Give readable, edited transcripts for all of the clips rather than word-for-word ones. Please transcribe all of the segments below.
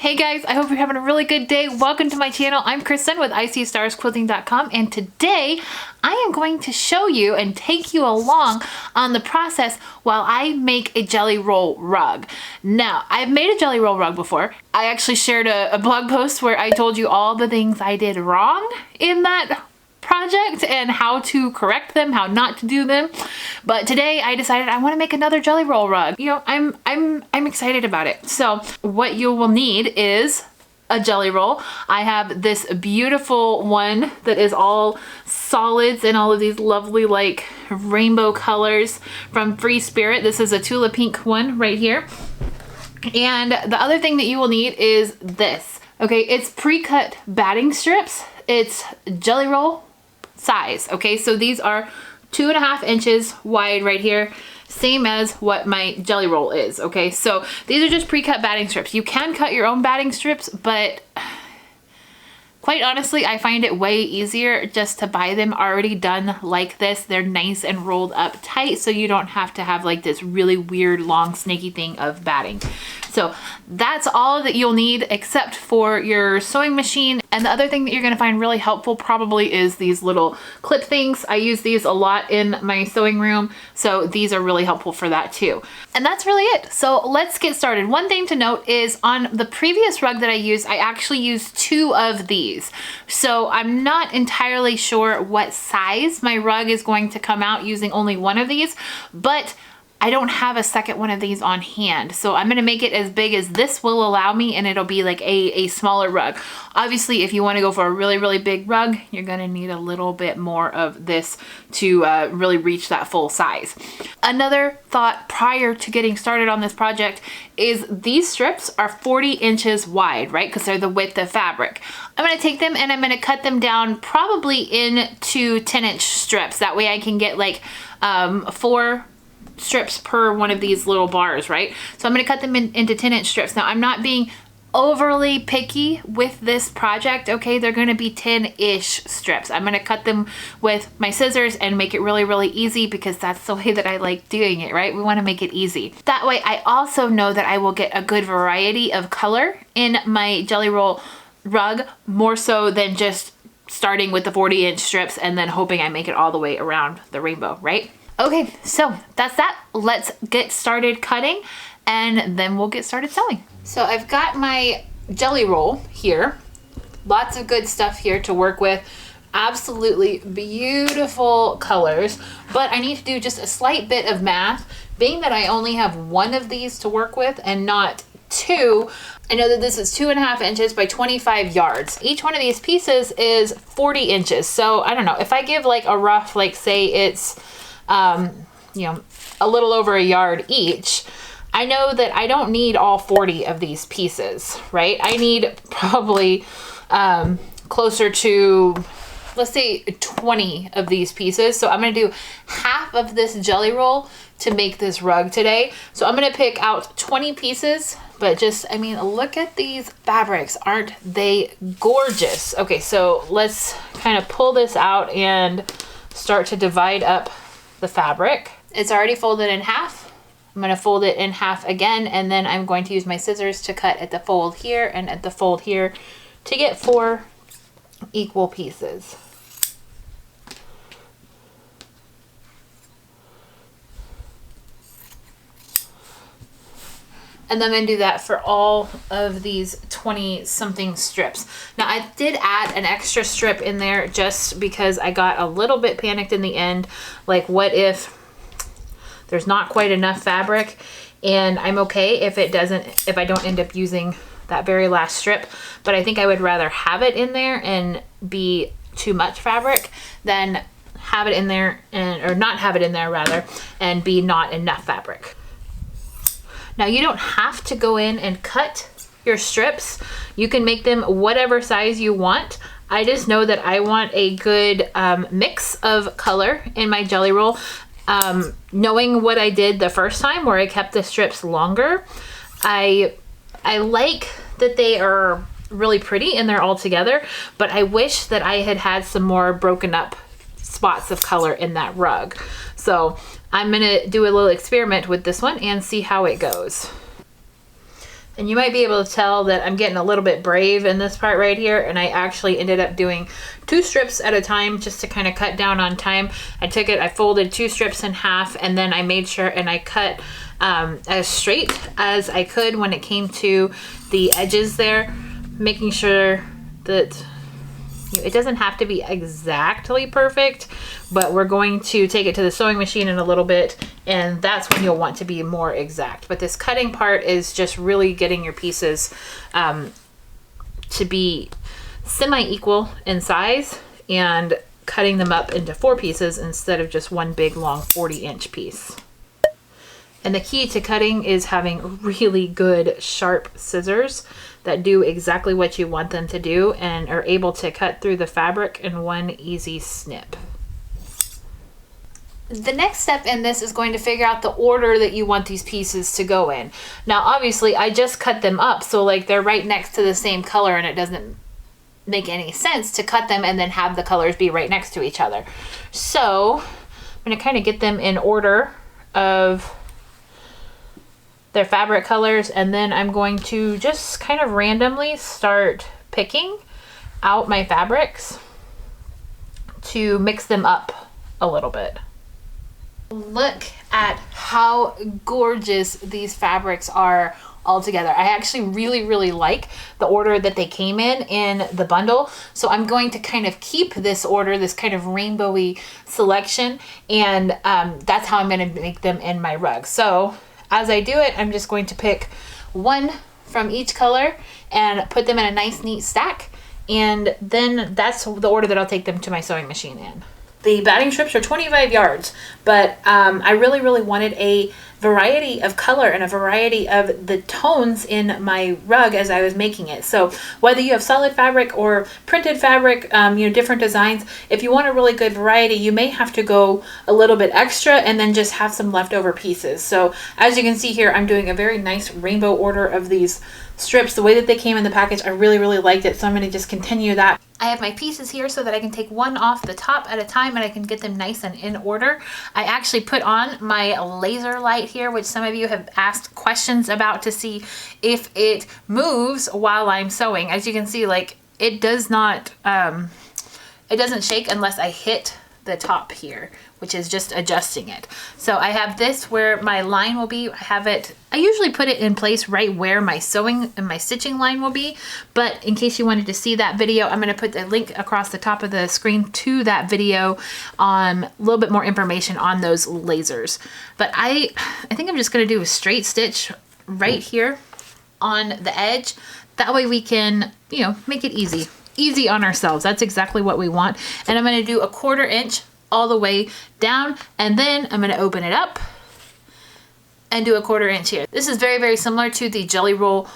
Hey guys, I hope you're having a really good day. Welcome to my channel. I'm Kristen with ICStarsQuilting.com, and today I am going to show you and take you along on the process while I make a jelly roll rug. Now, I've made a jelly roll rug before. I actually shared a blog post where I told you all the things I did wrong in that project and how to correct them, how not to do them. But today I decided I want to make another jelly roll rug. You know, I'm excited about it. So what you will need is a jelly roll. I have this beautiful one that is all solids and all of these lovely like rainbow colors from Free Spirit. This is a Tula Pink one right here. And the other thing that you will need is this. Okay, it's pre-cut batting strips. It's jelly roll size. Okay, so these are 2.5 inches wide right here, same as what my jelly roll is. Okay, so these are just pre-cut batting strips. You can cut your own batting strips, but quite honestly, I find it way easier just to buy them already done like this. They're nice and rolled up tight, so you don't have to have like this really weird long snaky thing of batting. So that's all that you'll need except for your sewing machine. And the other thing that you're gonna find really helpful probably is these little clip things. I use these a lot in my sewing room, so these are really helpful for that too. And that's really it. So let's get started. One thing to note is on the previous rug that I used, I actually used 2 of these. So I'm not entirely sure what size my rug is going to come out using only one of these, but I don't have a second one of these on hand. So I'm gonna make it as big as this will allow me, and it'll be like a smaller rug. Obviously, if you wanna go for a really, really big rug, you're gonna need a little bit more of this to really reach that full size. Another thought prior to getting started on this project is these strips are 40 inches wide, right? Because they're the width of fabric. I'm gonna take them and I'm gonna cut them down probably into 10-inch strips. That way I can get like 4 strips per one of these little bars, right? So I'm going to cut them into 10-inch strips. Now I'm not being overly picky with this project, okay? They're going to be 10-ish strips. I'm going to cut them with my scissors and make it really, really easy because that's the way that I like doing it, right? We want to make it easy. That way I also know that I will get a good variety of color in my jelly roll rug, more so than just starting with the 40-inch strips and then hoping I make it all the way around the rainbow, right? Okay, so that's that. Let's get started cutting and then we'll get started sewing. So I've got my jelly roll here. Lots of good stuff here to work with. Absolutely beautiful colors, but I need to do just a slight bit of math. Being that I only have 1 of these to work with and not 2, I know that this is 2.5 inches by 25 yards. Each one of these pieces is 40 inches. So I don't know, if I give like a rough, like say it's you know, a little over a yard each, I know that I don't need all 40 of these pieces, right? I need probably closer to, let's say 20 of these pieces. So I'm going to do half of this jelly roll to make this rug today. So I'm going to pick out 20 pieces, but just, I mean, look at these fabrics. Aren't they gorgeous? Okay, so let's kind of pull this out and start to divide up the fabric. It's already folded in half. I'm going to fold it in half again, and then I'm going to use my scissors to cut at the fold here and at the fold here to get 4 equal pieces. And then I'm going to do that for all of these 20 something strips. Now I did add an extra strip in there just because I got a little bit panicked in the end. Like, what if there's not quite enough fabric? And I'm okay if I don't end up using that very last strip, but I think I would rather have it in there and be too much fabric than have it in there or not have it in there rather and be not enough fabric. Now you don't have to go in and cut your strips. You can make them whatever size you want. I just know that I want a good mix of color in my jelly roll. Knowing what I did the first time where I kept the strips longer, I like that they are really pretty and they're all together, but I wish that I had had some more broken up spots of color in that rug. So I'm gonna do a little experiment with this one and see how it goes. And you might be able to tell that I'm getting a little bit brave in this part right here, and I actually ended up doing 2 strips at a time just to kind of cut down on time. I folded 2 strips in half, and then I made sure and I cut as straight as I could when it came to the edges there, making sure that it doesn't have to be exactly perfect, but we're going to take it to the sewing machine in a little bit, and that's when you'll want to be more exact. But this cutting part is just really getting your pieces to be semi-equal in size and cutting them up into 4 pieces instead of just one big long 40-inch piece. And the key to cutting is having really good sharp scissors that do exactly what you want them to do and are able to cut through the fabric in one easy snip. The next step in this is going to figure out the order that you want these pieces to go in. Now, obviously, I just cut them up, so like they're right next to the same color, and it doesn't make any sense to cut them and then have the colors be right next to each other. So I'm gonna kind of get them in order of their fabric colors, and then I'm going to just kind of randomly start picking out my fabrics to mix them up a little bit. Look at how gorgeous these fabrics are all together. I actually really like the order that they came in the bundle. So I'm going to kind of keep this order, this kind of rainbowy selection, and that's how I'm going to make them in my rug. So as I do it, I'm just going to pick one from each color and put them in a nice neat stack, and then that's the order that I'll take them to my sewing machine in. The batting strips are 25 yards, but I really wanted a variety of color and a variety of the tones in my rug as I was making it. So whether you have solid fabric or printed fabric, different designs, if you want a really good variety, you may have to go a little bit extra and then just have some leftover pieces. So as you can see here, I'm doing a very nice rainbow order of these strips. The way that they came in the package, I really liked it, so I'm going to just continue that. I have my pieces here so that I can take one off the top at a time and I can get them nice and in order. I actually put on my laser light here, which some of you have asked questions about, to see if it moves while I'm sewing. As you can see, like, it does not, it doesn't shake unless I hit the top here, which is just adjusting it. So I have this where my line will be. I usually put it in place right where my sewing and my stitching line will be, but in case you wanted to see that video, I'm going to put the link across the top of the screen to that video on a little bit more information on those lasers. But I think I'm just going to do a straight stitch right here on the edge. That way we can, make it easy on ourselves. That's exactly what we want. And I'm going to do a 1/4 inch all the way down, and then I'm going to open it up and do a 1/4 inch here. This is very similar to the jelly roll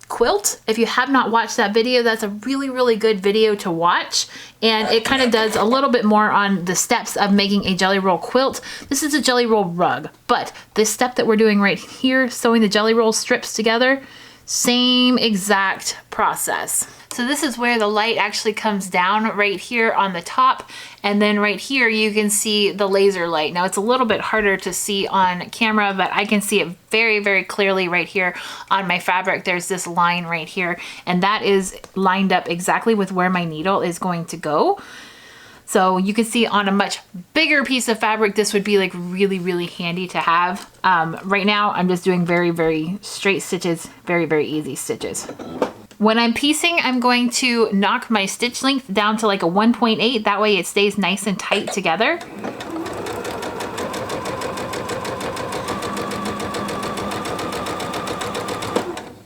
quilt. If you have not watched that video, that's a really good video to watch, and it kind of does a little bit more on the steps of making a jelly roll quilt. This is a jelly roll rug, but this step that we're doing right here, sewing the jelly roll strips together, same exact process. So this is where the light actually comes down right here on the top, and then right here you can see the laser light. Now it's a little bit harder to see on camera, but I can see it very clearly right here on my fabric. There's this line right here, and that is lined up exactly with where my needle is going to go. So you can see on a much bigger piece of fabric, this would be like really handy to have. Right now I'm just doing very straight stitches, very easy stitches. When I'm piecing, I'm going to knock my stitch length down to like a 1.8. That way it stays nice and tight together.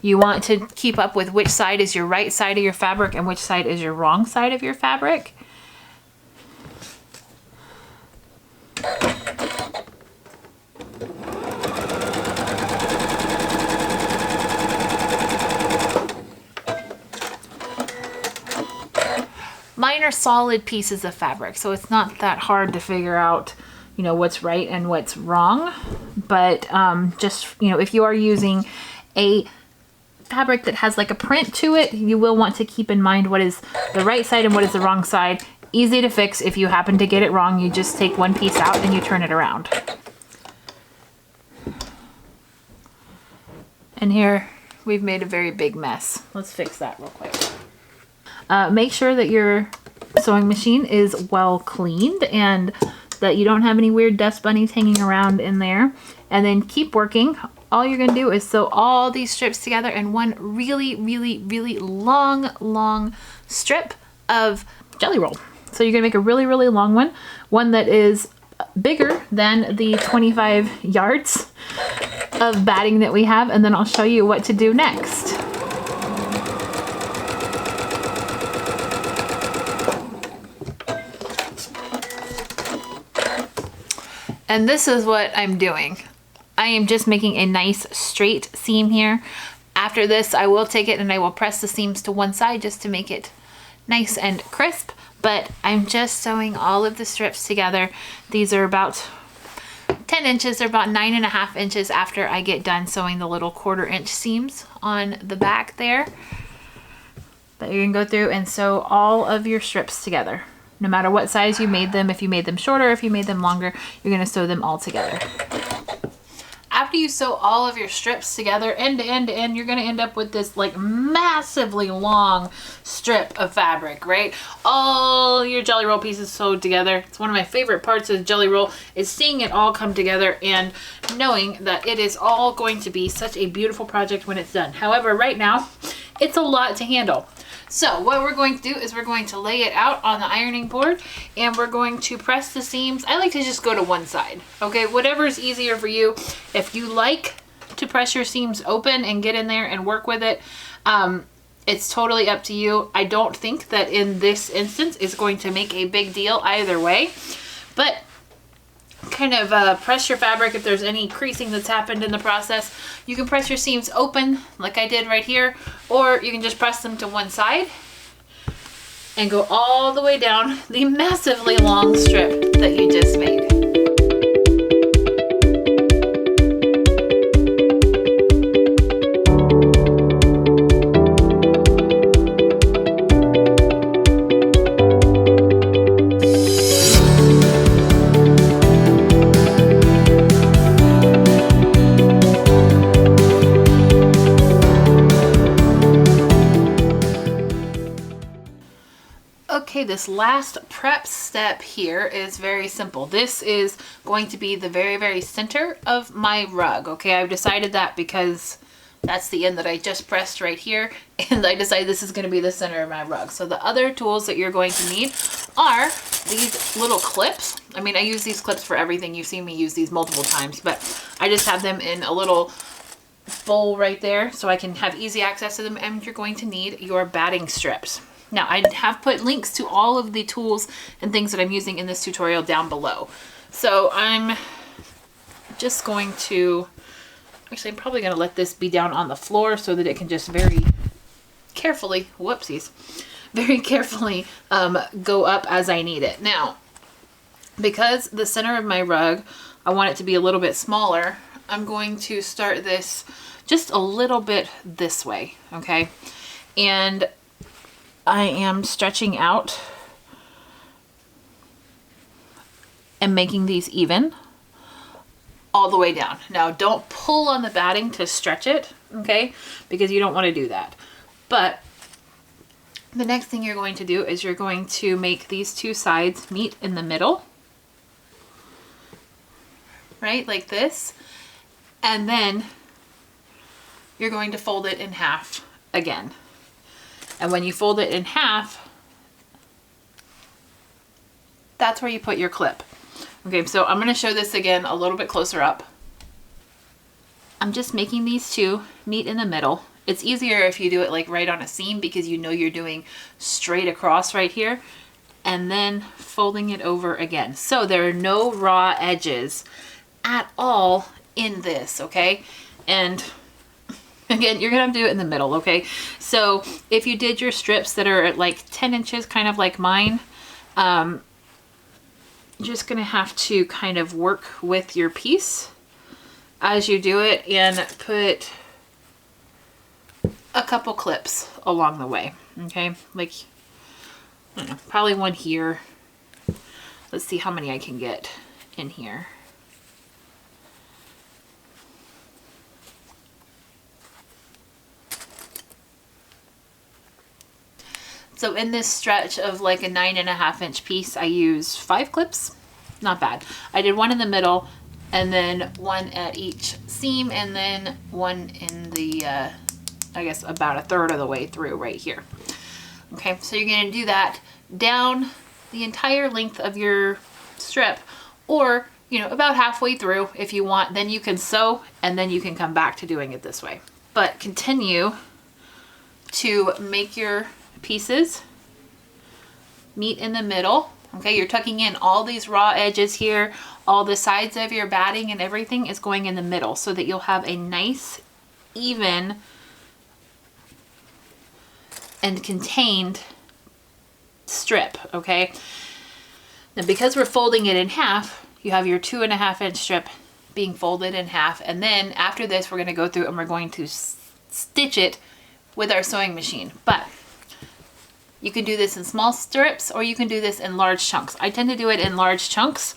You want to keep up with which side is your right side of your fabric and which side is your wrong side of your fabric. Mine are solid pieces of fabric, so it's not that hard to figure out, what's right and what's wrong. But just, if you are using a fabric that has like a print to it, you will want to keep in mind what is the right side and what is the wrong side. Easy to fix. If you happen to get it wrong, you just take one piece out and you turn it around. And here we've made a very big mess. Let's fix that real quick. Make sure that your sewing machine is well cleaned and that you don't have any weird dust bunnies hanging around in there. And then keep working. All you're gonna do is sew all these strips together in one really, really, really long strip of jelly roll. So you're gonna make a really, really long one that is bigger than the 25 yards of batting that we have, and then I'll show you what to do next. And this is what I'm doing. I am just making a nice straight seam here. After this, I will take it and I will press the seams to one side just to make it nice and crisp. But I'm just sewing all of the strips together. These are about 10 inches. They're about 9.5 inches after I get done sewing the little 1/4 inch seams on the back there. But you're gonna go through and sew all of your strips together. No matter what size you made them, if you made them shorter, if you made them longer, you're gonna sew them all together. After you sew all of your strips together end to end to end, you're gonna end up with this like massively long strip of fabric, right? All your jelly roll pieces sewed together. It's one of my favorite parts of jelly roll is seeing it all come together and knowing that it is all going to be such a beautiful project when it's done. However, right now, it's a lot to handle. So what we're going to do is we're going to lay it out on the ironing board and we're going to press the seams. I like to just go to one side, okay? Whatever is easier for you. If you like to press your seams open and get in there and work with it, it's totally up to you. I don't think that in this instance it's going to make a big deal either way, but kind of press your fabric if there's any creasing that's happened in the process. You can press your seams open like I did right here, or you can just press them to one side and go all the way down the massively long strip that you just made. Okay, this last prep step here is very simple. This is going to be the very, very center of my rug. Okay, I've decided that because that's the end that I just pressed right here, and I decided this is going to be the center of my rug. So the other tools that you're going to need are these little clips. I mean, I use these clips for everything. You've seen me use these multiple times, but I just have them in a little bowl right there so I can have easy access to them. And you're going to need your batting strips. Now, I have put links to all of the tools and things that I'm using in this tutorial down below. So I'm just going to, actually, I'm probably going to let this be down on the floor so that it can just very carefully, whoopsies, very carefully go up as I need it. Now, because the center of my rug, I want it to be a little bit smaller, I'm going to start this just a little bit this way, okay? And I am stretching out and making these even all the way down. Now, don't pull on the batting to stretch it, okay? Because you don't want to do that. But the next thing you're going to do is you're going to make these two sides meet in the middle, right? Like this. And then you're going to fold it in half again. And when you fold it in half, that's where you put your clip. Okay, so I'm going to show this again a little bit closer up. I'm just making these two meet in the middle. It's easier if you do it like right on a seam because you know you're doing straight across right here, and then folding it over again. So there are no raw edges at all in this, okay? And again, you're gonna have to do it in the middle, okay? So if you did your strips that are at like 10 inches, kind of like mine, you're just gonna have to kind of work with your piece as you do it and put a couple clips along the way, okay? Like, I don't know, probably one here. Let's see how many I can get in here. So in this stretch of like a 9.5-inch piece, I used 5 clips. Not bad. I did one in the middle and then one at each seam and then one in the, I guess about a third of the way through right here. Okay, so you're gonna do that down the entire length of your strip, or, you know, about halfway through if you want. Then you can sew and then you can come back to doing it this way. But continue to make your pieces meet in the middle. Okay, you're tucking in all these raw edges here, all the sides of your batting and everything is going in the middle so that you'll have a nice, even, and contained strip, okay? Now because we're folding it in half, you have your 2.5-inch strip being folded in half, and then after this we're gonna go through and we're going to stitch it with our sewing machine. But you can do this in small strips or you can do this in large chunks. I tend to do it in large chunks,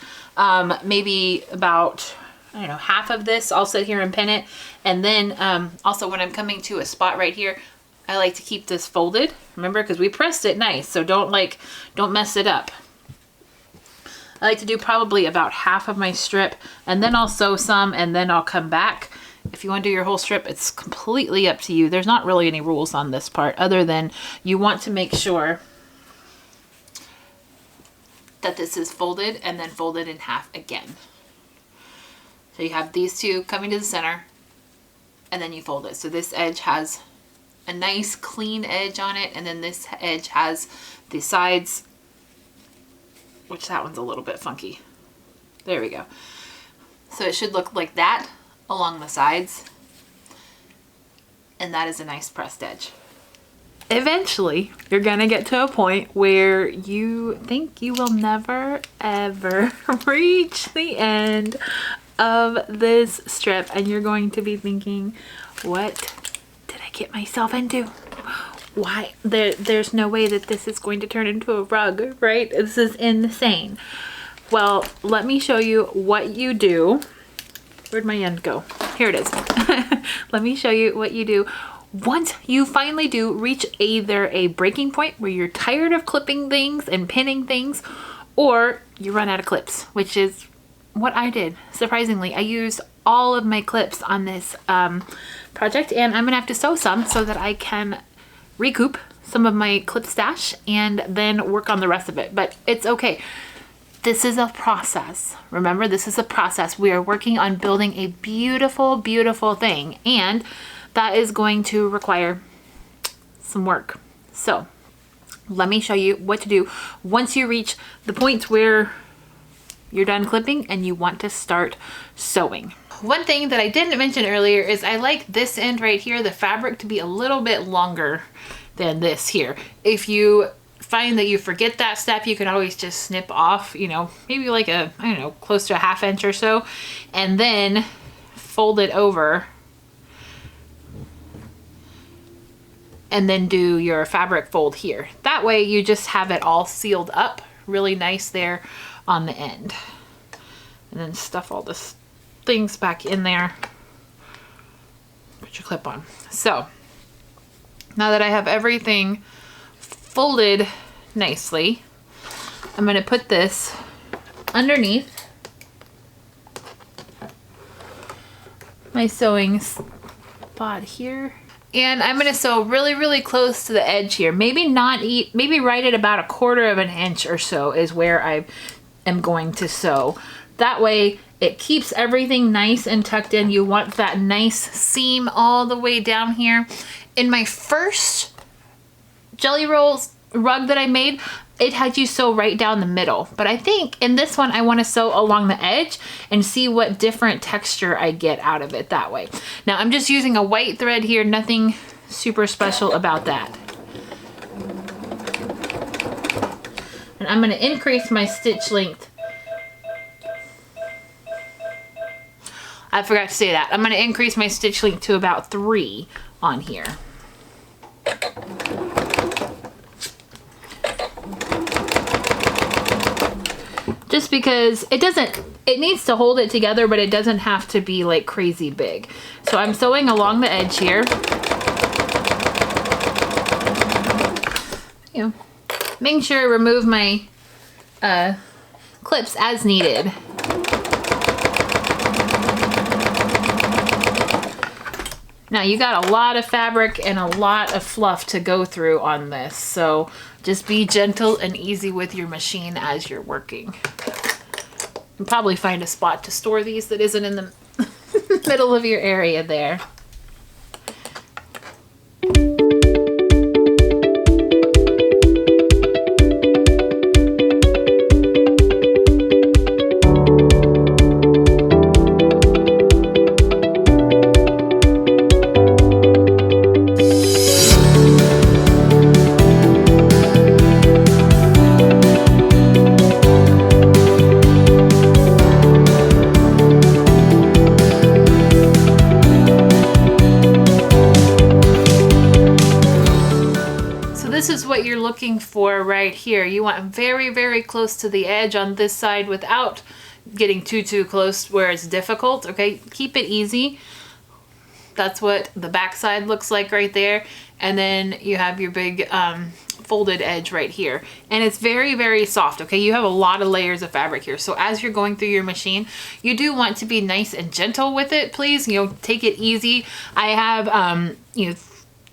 maybe about, I don't know, half of this. I'll sit here and pin it. And then also when I'm coming to a spot right here, I like to keep this folded, remember, because we pressed it nice, so don't mess it up. I like to do probably about half of my strip, and then I'll sew some, and then I'll come back. If you want to do your whole strip, it's completely up to you. There's not really any rules on this part, other than you want to make sure that this is folded and then folded in half again. So you have these two coming to the center, and then you fold it. So this edge has a nice clean edge on it, and then this edge has the sides, which that one's a little bit funky. There we go. So it should look like that along the sides, and that is a nice pressed edge. Eventually, you're gonna get to a point where you think you will never ever reach the end of this strip, and you're going to be thinking, what did I get myself into? Why? There's no way that this is going to turn into a rug, right? This is insane. Well, let me show you what you do. Where'd my end go? Here it is. Let me show you what you do once you finally do reach either a breaking point where you're tired of clipping things and pinning things, or you run out of clips, which is what I did. Surprisingly, I used all of my clips on this project, and I'm gonna have to sew some so that I can recoup some of my clip stash and then work on the rest of it. But it's okay. This is a process. Remember, this is a process. We are working on building a beautiful, beautiful thing, and that is going to require some work. So let me show you what to do once you reach the point where you're done clipping and you want to start sewing. One thing that I didn't mention earlier is I like this end right here, the fabric, to be a little bit longer than this here. If you find that you forget that step, you can always just snip off, you know, maybe like a, I don't know, close to a 1/2 inch or so, and then fold it over and then do your fabric fold here. That way you just have it all sealed up really nice there on the end. And then stuff all this things back in there. Put your clip on. So now that I have everything folded nicely, I'm going to put this underneath my sewing spot here, and I'm going to sew really, really close to the edge here. Maybe right at about 1/4 inch or so is where I am going to sew. That way it keeps everything nice and tucked in. You want that nice seam all the way down here. In my first jelly rolls rug that I made, it had you sew right down the middle. But I think in this one, I want to sew along the edge and see what different texture I get out of it that way. Now I'm just using a white thread here, nothing super special about that. And I'm going to increase my stitch length. I forgot to say that. I'm going to increase my stitch length to about 3 on here. Just because it needs to hold it together, but it doesn't have to be like crazy big. So I'm sewing along the edge here. you know, making sure I remove my clips as needed. Now you got a lot of fabric and a lot of fluff to go through on this, so just be gentle and easy with your machine as you're working. You'll probably find a spot to store these that isn't in the middle of your area there. This is what you're looking for right here. You want very, very close to the edge on this side without getting too close where it's difficult, okay? Keep it easy. That's what the back side looks like right there. And then you have your big folded edge right here. And it's very, very soft, okay? You have a lot of layers of fabric here. So as you're going through your machine, you do want to be nice and gentle with it, please. You know, take it easy. I have, you know,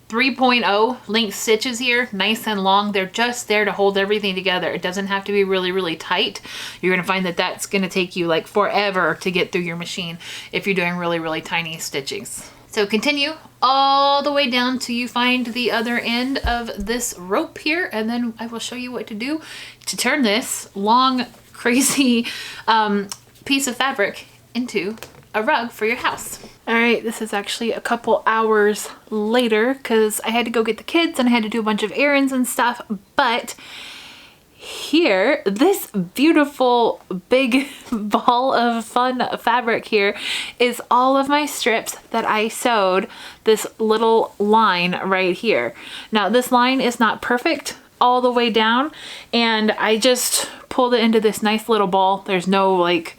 3.0 length stitches here, nice and long. They're just there to hold everything together. It doesn't have to be really, really tight. You're gonna find that that's gonna take you like forever to get through your machine if you're doing really, really tiny stitchings. So continue all the way down till you find the other end of this rope here, and then I will show you what to do to turn this long, crazy piece of fabric into a rug for your house. All right, this is actually a couple hours later because I had to go get the kids and I had to do a bunch of errands and stuff, but here, this beautiful big ball of fun fabric here is all of my strips that I sewed this little line right here. Now this line is not perfect all the way down, and I just pulled it into this nice little ball. There's no like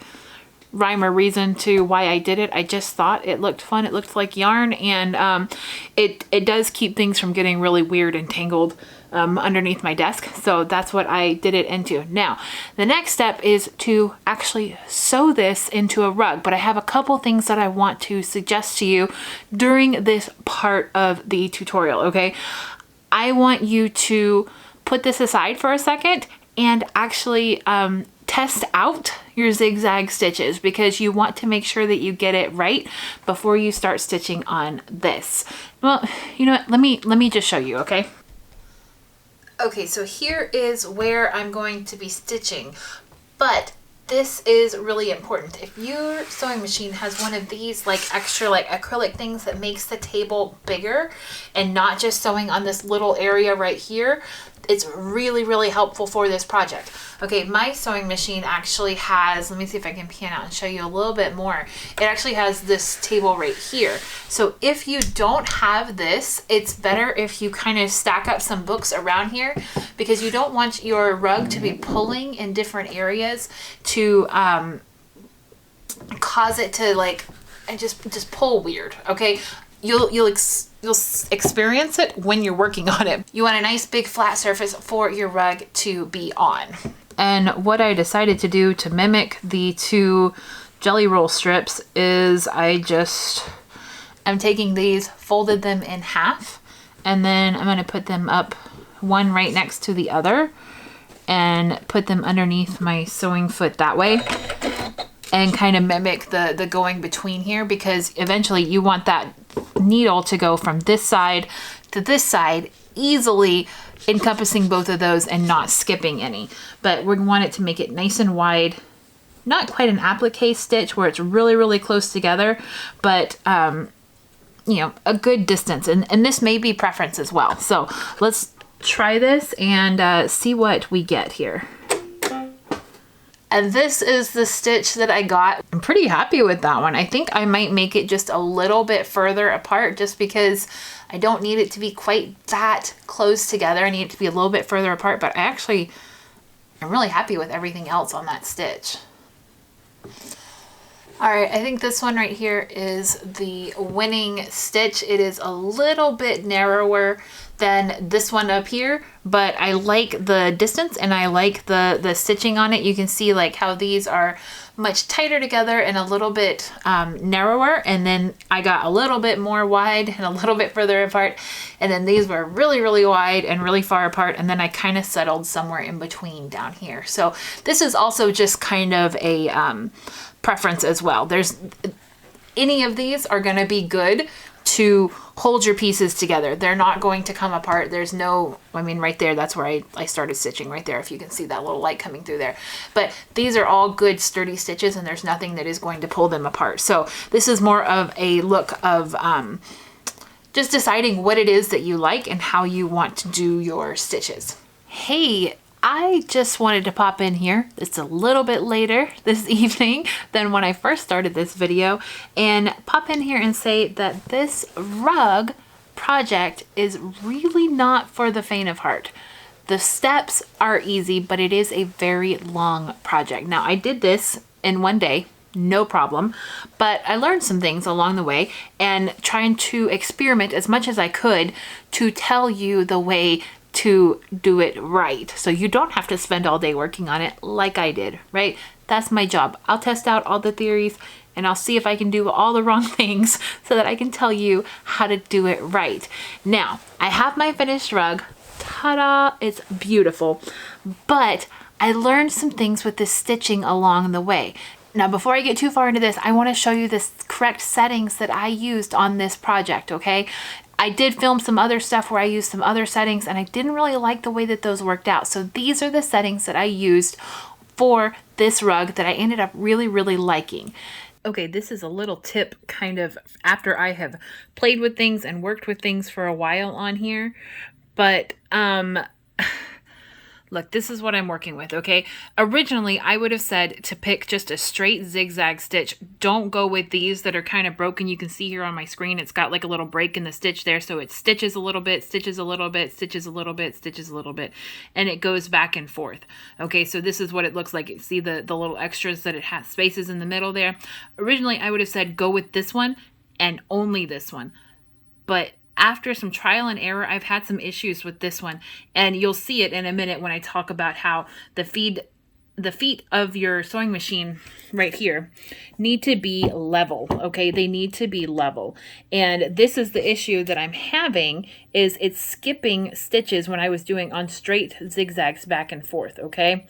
rhyme or reason to why I did it. I just thought it looked fun. It looked like yarn, and it does keep things from getting really weird and tangled underneath my desk. So that's what I did it into. Now, the next step is to actually sew this into a rug, but I have a couple things that I want to suggest to you during this part of the tutorial, okay? I want you to put this aside for a second and actually test out your zigzag stitches, because you want to make sure that you get it right before you start stitching on this. Well, you know what? Let me just show you, okay? Okay, so here is where I'm going to be stitching, but this is really important. If your sewing machine has one of these like extra like acrylic things that makes the table bigger and not just sewing on this little area right here, it's really, really helpful for this project. Okay, my sewing machine actually has, let me see if I can pan out and show you a little bit more. It actually has this table right here. So if you don't have this, it's better if you kind of stack up some books around here, because you don't want your rug to be pulling in different areas to cause it to like, and just pull weird, okay? You'll experience it when you're working on it. You want a nice big flat surface for your rug to be on. And what I decided to do to mimic the two jelly roll strips is I'm taking these, folded them in half, and then I'm gonna put them up one right next to the other and put them underneath my sewing foot that way, and kind of mimic the going between here, because eventually you want that needle to go from this side to this side, easily encompassing both of those and not skipping any. But we want it to make it nice and wide, not quite an applique stitch where it's really, really close together, but you know, a good distance. And this may be preference as well. So let's try this and see what we get here. And this is the stitch that I got. I'm pretty happy with that one. I think I might make it just a little bit further apart, just because I don't need it to be quite that close together. I need it to be a little bit further apart, but I'm really happy with everything else on that stitch. All right, I think this one right here is the winning stitch. It is a little bit narrower than this one up here, but I like the distance and I like the stitching on it. You can see like how these are much tighter together and a little bit narrower, and then I got a little bit more wide and a little bit further apart, and then these were really, really wide and really far apart, and then I kind of settled somewhere in between down here. So this is also just kind of a preference as well. Any of these are going to be good to hold your pieces together. They're not going to come apart. There's no, I mean, right there, that's where I started stitching right there, if you can see that little light coming through there. But these are all good sturdy stitches, and there's nothing that is going to pull them apart. So this is more of a look of just deciding what it is that you like and how you want to do your stitches. Hey, I just wanted to pop in here. It's a little bit later this evening than when I first started this video, and pop in here and say that this rug project is really not for the faint of heart. The steps are easy, but it is a very long project. Now, I did this in one day, no problem, but I learned some things along the way and trying to experiment as much as I could to tell you the way to do it right, so you don't have to spend all day working on it like I did, right? That's my job. I'll test out all the theories and I'll see if I can do all the wrong things so that I can tell you how to do it right. Now, I have my finished rug. Ta-da! It's beautiful. But I learned some things with the stitching along the way. Now, before I get too far into this, I want to show you the correct settings that I used on this project, okay? I did film some other stuff where I used some other settings, and I didn't really like the way that those worked out. So these are the settings that I used for this rug that I ended up really, really liking. Okay, this is a little tip kind of after I have played with things and worked with things for a while on here. But look, this is what I'm working with, okay? Originally, I would have said to pick just a straight zigzag stitch. Don't go with these that are kind of broken. You can see here on my screen, it's got like a little break in the stitch there. So it stitches a little bit, stitches a little bit, stitches a little bit, stitches a little bit, and it goes back and forth. Okay, so this is what it looks like. You see the little extras that it has spaces in the middle there. Originally, I would have said go with this one and only this one. But after some trial and error, I've had some issues with this one, and you'll see it in a minute when I talk about how the feet of your sewing machine right here need to be level, okay? They need to be level. And this is the issue that I'm having, is it's skipping stitches when I was doing on straight zigzags back and forth, okay?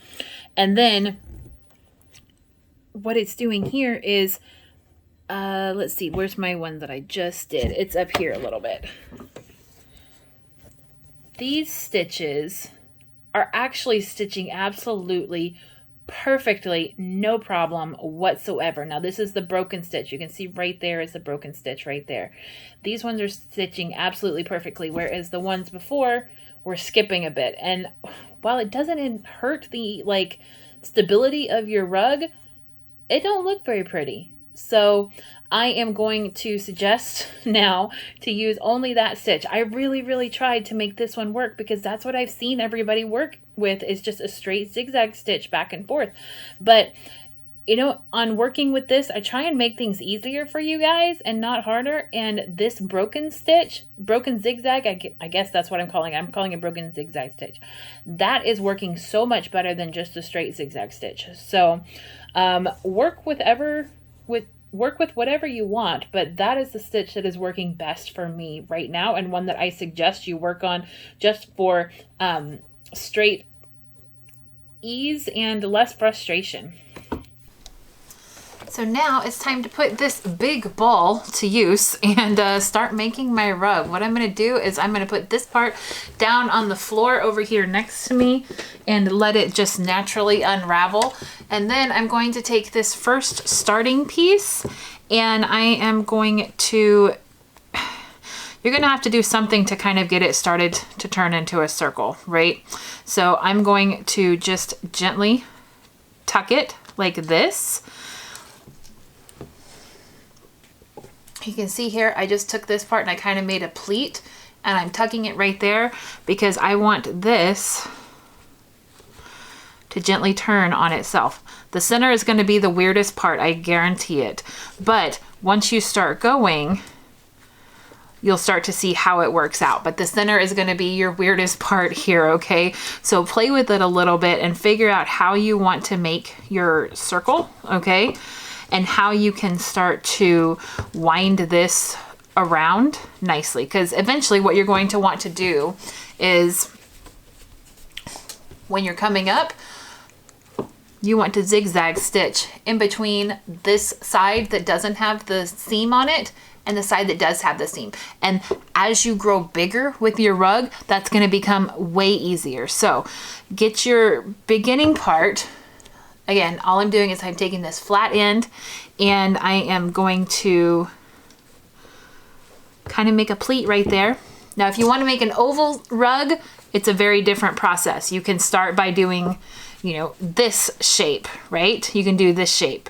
And then what it's doing here is let's see, where's my one that I just did? It's up here a little bit. These stitches are actually stitching absolutely perfectly, no problem whatsoever. Now this is the broken stitch. You can see right there is the broken stitch right there. These ones are stitching absolutely perfectly, whereas the ones before were skipping a bit. And while it doesn't hurt the like stability of your rug, it don't look very pretty. So I am going to suggest now to use only that stitch. I really, really tried to make this one work because that's what I've seen everybody work with, is just a straight zigzag stitch back and forth. But, you know, on working with this, I try and make things easier for you guys and not harder. And this broken stitch, broken zigzag, I guess that's what I'm calling it. I'm calling it broken zigzag stitch. That is working so much better than just a straight zigzag stitch. So work with whatever you want, but that is the stitch that is working best for me right now, and one that I suggest you work on just for straight ease and less frustration. So now it's time to put this big ball to use and start making my rug. What I'm going to do is I'm going to put this part down on the floor over here next to me and let it just naturally unravel. And then I'm going to take this first starting piece and I am going to, you're going to have to do something to kind of get it started to turn into a circle, right? So I'm going to just gently tuck it like this. You can see here, I just took this part and I kind of made a pleat and I'm tucking it right there because I want this to gently turn on itself. The center is going to be the weirdest part, I guarantee it. But once you start going, you'll start to see how it works out. But the center is going to be your weirdest part here, okay? So play with it a little bit and figure out how you want to make your circle, okay? And how you can start to wind this around nicely. Because eventually what you're going to want to do is, when you're coming up, you want to zigzag stitch in between this side that doesn't have the seam on it and the side that does have the seam. And as you grow bigger with your rug, that's going to become way easier. So get your beginning part. Again, all I'm doing is I'm taking this flat end and I am going to kind of make a pleat right there. Now, if you want to make an oval rug, it's a very different process. You can start by doing, you know, this shape, right? You can do this shape.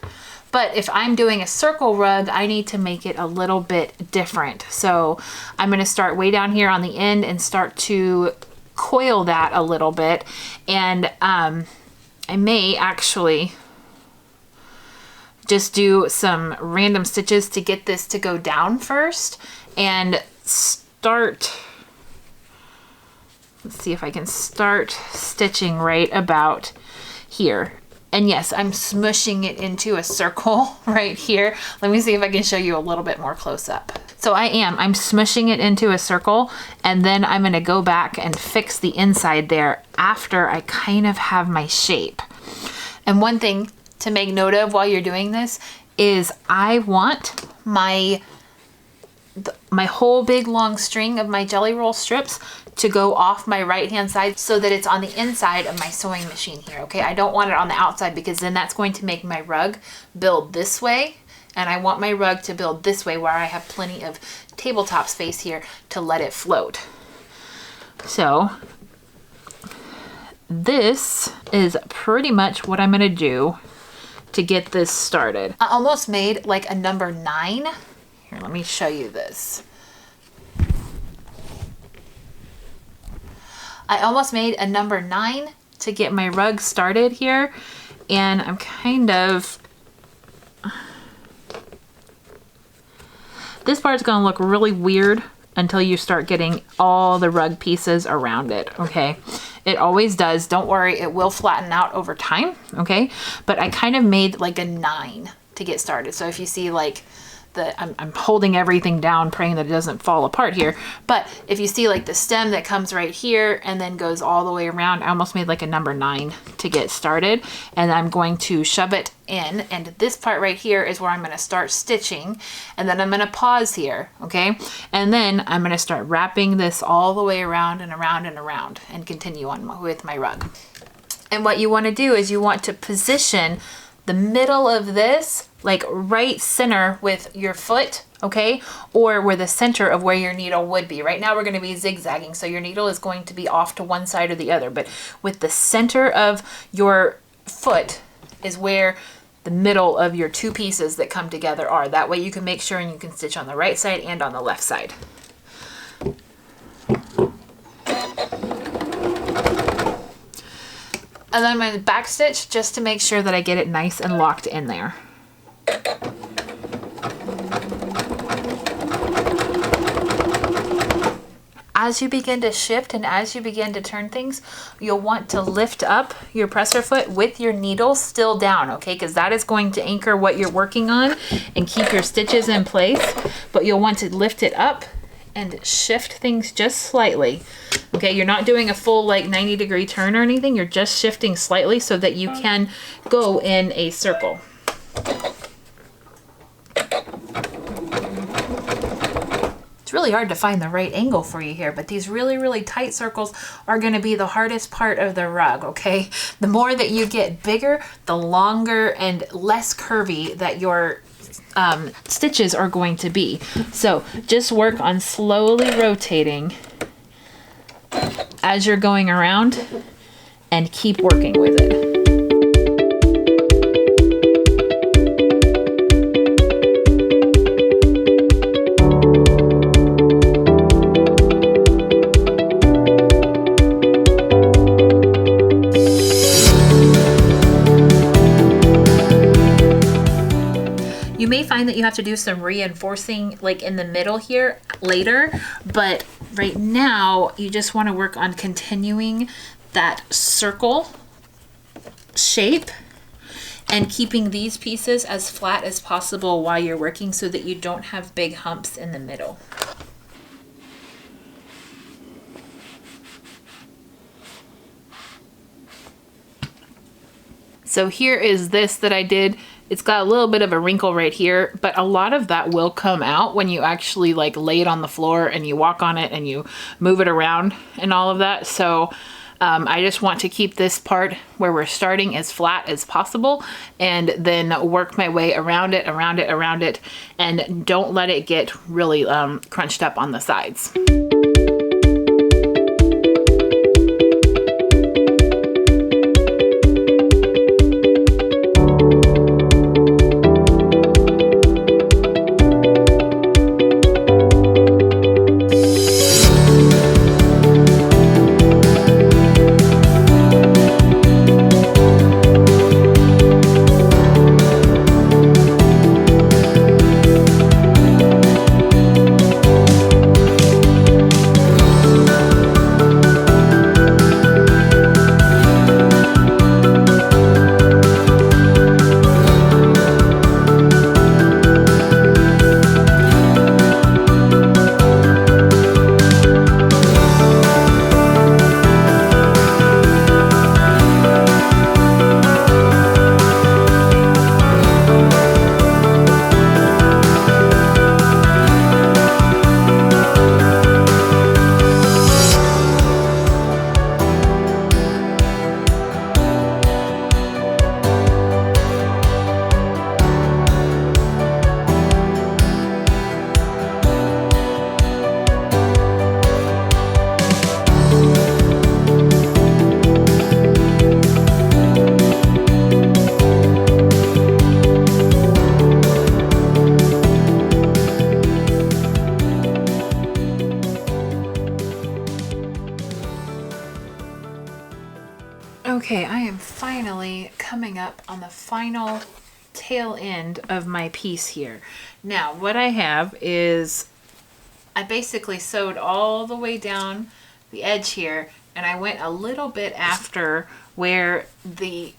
But if I'm doing a circle rug, I need to make it a little bit different. So I'm going to start way down here on the end and start to coil that a little bit. And I may actually just do some random stitches to get this to go down first and start. Let's see if I can start stitching right about here. And yes, I'm smushing it into a circle right here. Let me see if I can show you a little bit more close up. So I'm smushing it into a circle, and then I'm gonna go back and fix the inside there after I kind of have my shape. And one thing to make note of while you're doing this is I want my whole big long string of my jelly roll strips to go off my right hand side so that it's on the inside of my sewing machine here, okay? I don't want it on the outside because then that's going to make my rug build this way, and I want my rug to build this way where I have plenty of tabletop space here to let it float. So this is pretty much what I'm gonna do to get this started. I almost made like a number 9. Here, let me show you this. I almost made a number 9 to get my rug started here, and I'm kind of, this part's gonna look really weird until you start getting all the rug pieces around it, okay? It always does. Don't worry, it will flatten out over time, okay? But I kind of made like a 9 to get started. So if you see like I'm holding everything down, praying that it doesn't fall apart here. But if you see like the stem that comes right here and then goes all the way around, I almost made like a number 9 to get started. And I'm going to shove it in. And this part right here is where I'm going to start stitching. And then I'm going to pause here, okay? And then I'm going to start wrapping this all the way around and around and around and continue on with my rug. And what you want to do is you want to position the middle of this like right center with your foot, okay? Or where the center of where your needle would be. Right now we're going to be zigzagging, so your needle is going to be off to one side or the other, but with the center of your foot is where the middle of your two pieces that come together are. That way you can make sure and you can stitch on the right side and on the left side. And then I'm going to back stitch just to make sure that I get it nice and locked in there. As you begin to shift and as you begin to turn things, you'll want to lift up your presser foot with your needle still down, okay? Because that is going to anchor what you're working on and keep your stitches in place. But you'll want to lift it up and shift things just slightly. Okay, you're not doing a full like 90-degree turn or anything. You're just shifting slightly so that you can go in a circle. It's really hard to find the right angle for you here, but these really, really tight circles are going to be the hardest part of the rug, okay? The more that you get bigger, the longer and less curvy that your stitches are going to be. So just work on slowly rotating as you're going around and keep working with it. may find that you have to do some reinforcing like in the middle here later, but right now you just want to work on continuing that circle shape and keeping these pieces as flat as possible while you're working so that you don't have big humps in the middle. So here is this that I did. It's got a little bit of a wrinkle right here, but a lot of that will come out when you actually like lay it on the floor and you walk on it and you move it around and all of that. So I just want to keep this part where we're starting as flat as possible and then work my way around it, and don't let it get really crunched up on the sides. Okay, I am finally coming up on the final tail end of my piece here. Now, what I have is I basically sewed all the way down the edge here, and I went a little bit after where the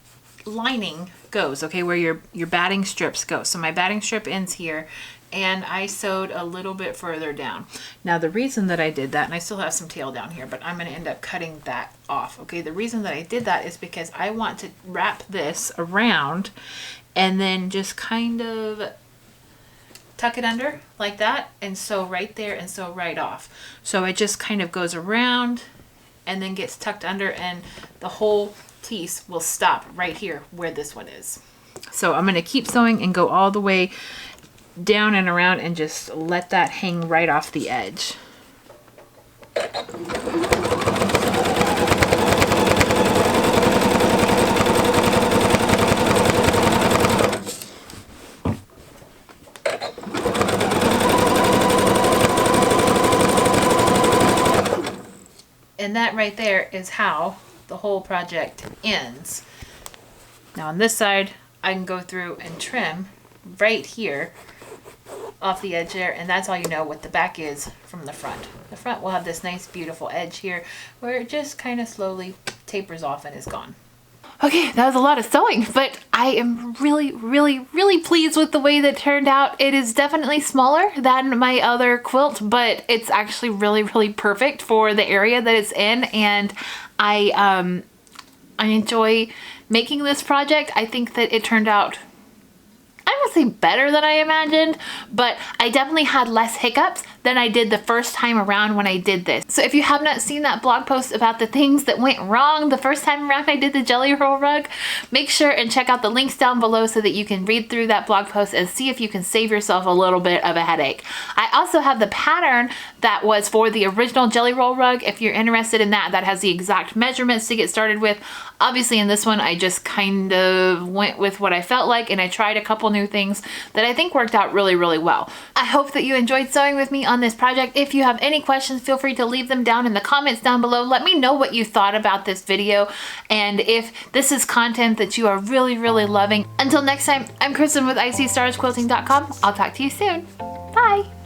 lining goes, okay, where your batting strips go. So my batting strip ends here, and I sewed a little bit further down. Now the reason that I did that, and I still have some tail down here, but I'm going to end up cutting that off, okay? The reason that I did that is because I want to wrap this around and then just kind of tuck it under like that, and sew right there and sew right off. So it just kind of goes around and then gets tucked under, and the whole piece will stop right here where this one is. So I'm going to keep sewing and go all the way down and around and just let that hang right off the edge. And that right there is how the whole project ends. Now on this side, I can go through and trim right here off the edge there, and that's how you know what the back is from the front. The front will have this nice beautiful edge here where it just kind of slowly tapers off and is gone. Okay, that was a lot of sewing, but I am really pleased with the way that turned out. It is definitely smaller than my other quilt, but it's actually really perfect for the area that it's in, and I enjoy making this project. I think that it turned out, I would say, better than I imagined, but I definitely had less hiccups than I did the first time around when I did this. So if you have not seen that blog post about the things that went wrong the first time around I did the jelly roll rug, make sure and check out the links down below so that you can read through that blog post and see if you can save yourself a little bit of a headache. I also have the pattern that was for the original jelly roll rug. If you're interested in that, that has the exact measurements to get started with. Obviously in this one, I just kind of went with what I felt like, and I tried a couple new things that I think worked out really well. I hope that you enjoyed sewing with me on this project. If you have any questions, feel free to leave them down in the comments down below. Let me know what you thought about this video and if this is content that you are really, really loving. Until next time, I'm Kristen with ICStarsQuilting.com. I'll talk to you soon. Bye.